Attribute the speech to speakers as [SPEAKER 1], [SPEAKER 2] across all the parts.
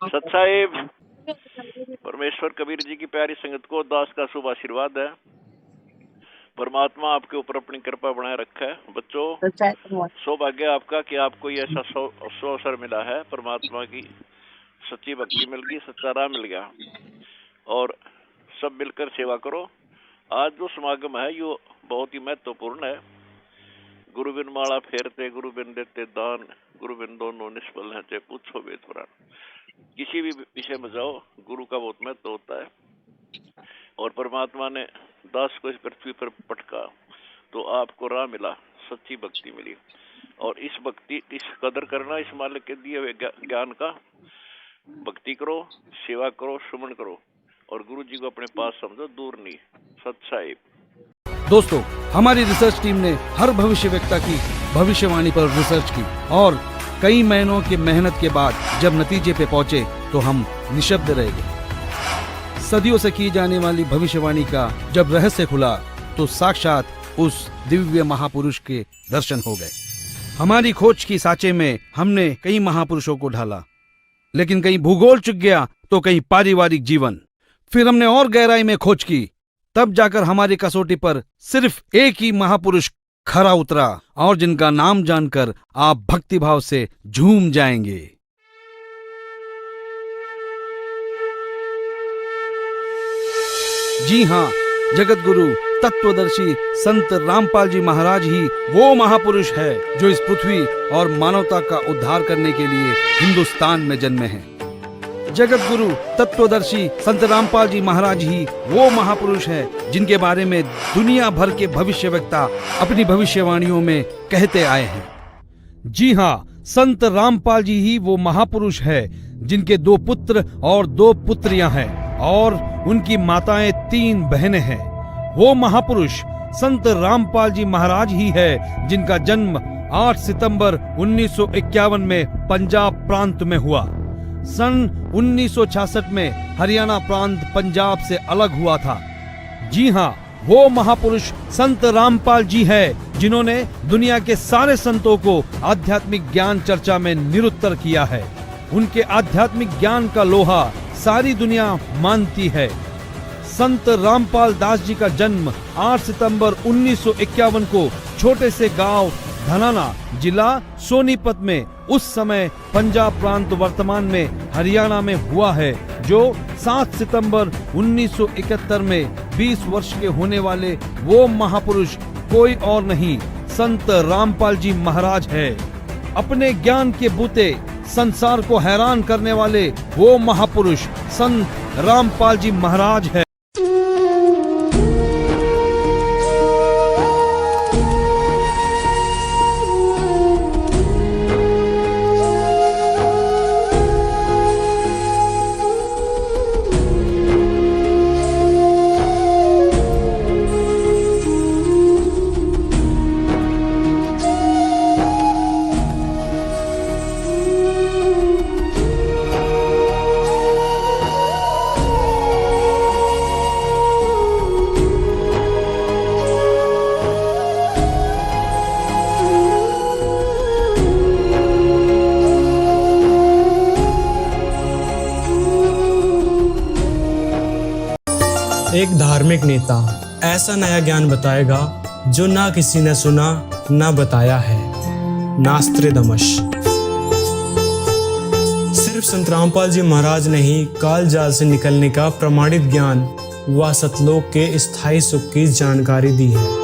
[SPEAKER 1] सत्साहिब परमेश्वर कबीर जी की प्यारी संगत को दास का शुभ आशीर्वाद है। परमात्मा आपके ऊपर अपनी कृपा बनाए रखा है। बच्चों, सौभाग्य आपका कि आपको ये ऐसा अवसर मिला है। परमात्मा की सच्ची भक्ति मिल गई, सच्चा राह मिल गया और सब मिलकर सेवा करो। आज जो समागम है यो बहुत ही महत्वपूर्ण है। गुरु बिन माला फेरते, गुरु बिन देते दान, गुरु बिन दोनों निष्फल हैं, चाहे पूछो वेद पुराण। किसी भी विषय में जाओ, गुरु का बहुत महत्व होता है। और परमात्मा ने दास को इस पृथ्वी पर पटका तो आपको राह मिला, सच्ची भक्ति मिली। और इस भक्ति, इस कदर करना, इस मालिक के दिए हुए ज्ञान का भक्ति करो, सेवा करो, सुमन करो और गुरु जी को अपने पास समझो, दूर नहीं। सत्साहिब।
[SPEAKER 2] दोस्तों, हमारी रिसर्च टीम ने हर भविष्यवक्ता की भविष्यवाणी पर रिसर्च की और कई महीनों की मेहनत के बाद जब नतीजे पे पहुंचे तो हम निशब्द रह गए। सदियों से की जाने वाली भविष्यवाणी का जब रहस्य खुला तो साक्षात उस दिव्य महापुरुष के दर्शन हो गए। हमारी खोज की सांचे में हमने कई महापुरुषों को ढाला, लेकिन कहीं भूगोल चुक गया तो कहीं पारिवारिक जीवन। फिर हमने और गहराई में खोज की, तब जाकर हमारी कसौटी पर सिर्फ एक ही महापुरुष खरा उतरा और जिनका नाम जानकर आप भक्तिभाव से झूम जाएंगे। जी हाँ, जगत गुरु तत्वदर्शी संत रामपाल जी महाराज ही वो महापुरुष है जो इस पृथ्वी और मानवता का उद्धार करने के लिए हिंदुस्तान में जन्मे हैं। जगत गुरु तत्वदर्शी संत रामपाल जी महाराज ही वो महापुरुष है जिनके बारे में दुनिया भर के भविष्यवक्ता अपनी भविष्यवाणियों में कहते आए हैं। जी हाँ, संत रामपाल जी ही वो महापुरुष है जिनके 2 पुत्र और 2 पुत्रियां हैं और उनकी माताएं 3 बहनें हैं। वो महापुरुष संत रामपाल जी महाराज ही है जिनका जन्म 8 सितंबर 1951 में पंजाब प्रांत में हुआ। सन 1966 में हरियाणा प्रांत पंजाब से अलग हुआ था। जी हाँ, वो महापुरुष संत रामपाल जी है जिन्होंने दुनिया के सारे संतों को आध्यात्मिक ज्ञान चर्चा में निरुत्तर किया है। उनके आध्यात्मिक ज्ञान का लोहा सारी दुनिया मानती है। संत रामपाल दास जी का जन्म 8 सितंबर 1951 को छोटे से गांव धनाना, जिला सोनीपत में, उस समय पंजाब प्रांत वर्तमान में हरियाणा में हुआ है, जो 7 सितंबर 1971 में 20 वर्ष के होने वाले वो महापुरुष कोई और नहीं, संत रामपाल जी महाराज है। अपने ज्ञान के बूते संसार को हैरान करने वाले वो महापुरुष संत रामपाल जी महाराज है।
[SPEAKER 3] एक धार्मिक नेता ऐसा नया ज्ञान बताएगा जो ना किसी ने सुना ना बताया है। नास्त्रेदमस। सिर्फ संत रामपाल जी महाराज ने ही काल जाल से निकलने का प्रमाणित ज्ञान व सतलोक के स्थायी सुख की जानकारी दी है।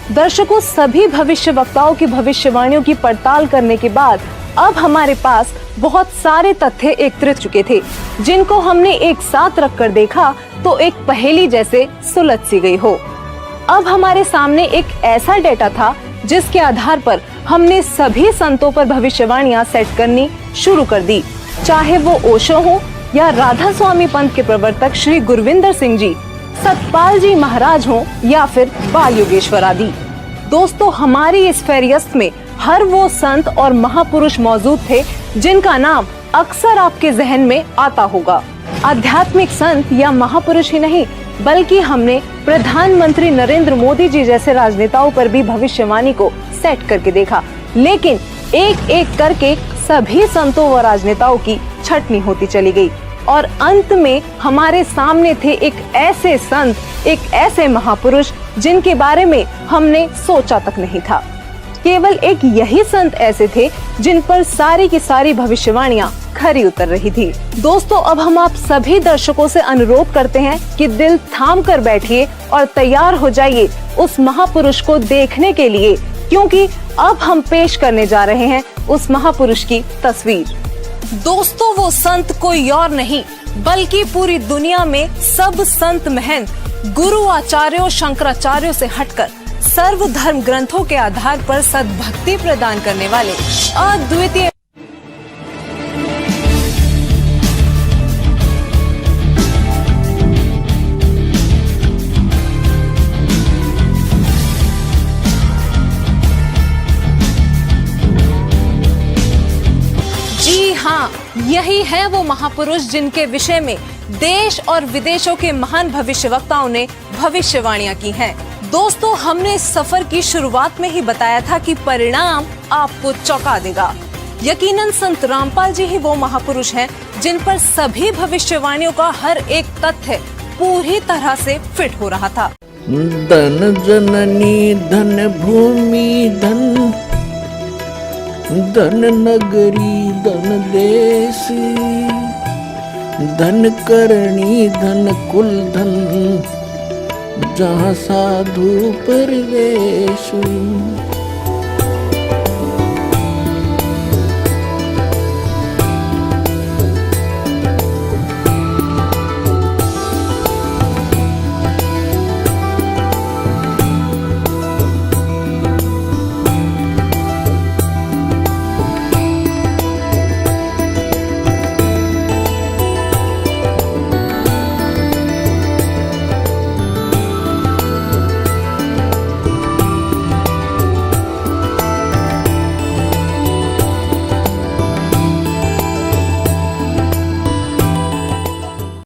[SPEAKER 4] दर्शकों, सभी भविष्यवक्ताओं की भविष्यवाणियों की पड़ताल करने के बाद अब हमारे पास बहुत सारे तथ्य एकत्रित चुके थे, जिनको हमने एक साथ रखकर देखा तो एक पहेली जैसे सुलझ सी गई हो। अब हमारे सामने एक ऐसा डेटा था जिसके आधार पर हमने सभी संतों पर भविष्यवाणियां सेट करनी शुरू कर दी, चाहे वो ओशो हो या राधा स्वामी पंथ के प्रवर्तक श्री गुरविंदर सिंह जी, सतपाल जी महाराज हो या फिर बाल योगेश्वर आदि। दोस्तों, हमारी इस फेरियस्त में हर वो संत और महापुरुष मौजूद थे जिनका नाम अक्सर आपके जहन में आता होगा। आध्यात्मिक संत या महापुरुष ही नहीं, बल्कि हमने प्रधानमंत्री नरेंद्र मोदी जी जैसे राजनेताओं पर भी भविष्यवाणी को सेट करके देखा। लेकिन एक एक करके सभी संतों व राजनेताओं की छटनी होती चली गई और अंत में हमारे सामने थे एक ऐसे संत, एक ऐसे महापुरुष जिनके बारे में हमने सोचा तक नहीं था। केवल एक यही संत ऐसे थे जिन पर सारी की सारी भविष्यवाणियां खरी उतर रही थी। दोस्तों, अब हम आप सभी दर्शकों से अनुरोध करते हैं कि दिल थाम कर बैठिए और तैयार हो जाइए उस महापुरुष को देखने के लिए, क्योंकि अब हम पेश करने जा रहे हैं उस महापुरुष की तस्वीर। दोस्तों, वो संत कोई और नहीं बल्कि पूरी दुनिया में सब संत महंत गुरु आचार्यों शंकराचार्यों से हटकर सर्वधर्म ग्रंथों के आधार पर सद्भक्ति प्रदान करने वाले अद्वितीय हाँ, यही है वो महापुरुष जिनके विषय में देश और विदेशों के महान भविष्यवक्ताओं ने भविष्यवाणियां की हैं। दोस्तों, हमने इस सफर की शुरुआत में ही बताया था कि परिणाम आपको चौंका देगा। यकीनन संत रामपाल जी ही वो महापुरुष हैं जिन पर सभी भविष्यवाणियों का हर एक तथ्य पूरी तरह से फिट हो रहा था।
[SPEAKER 5] धन जननी धन भूमि धन धन नगरी धन देश धन करणी धन कुल धन जहाँ साधु परवेश।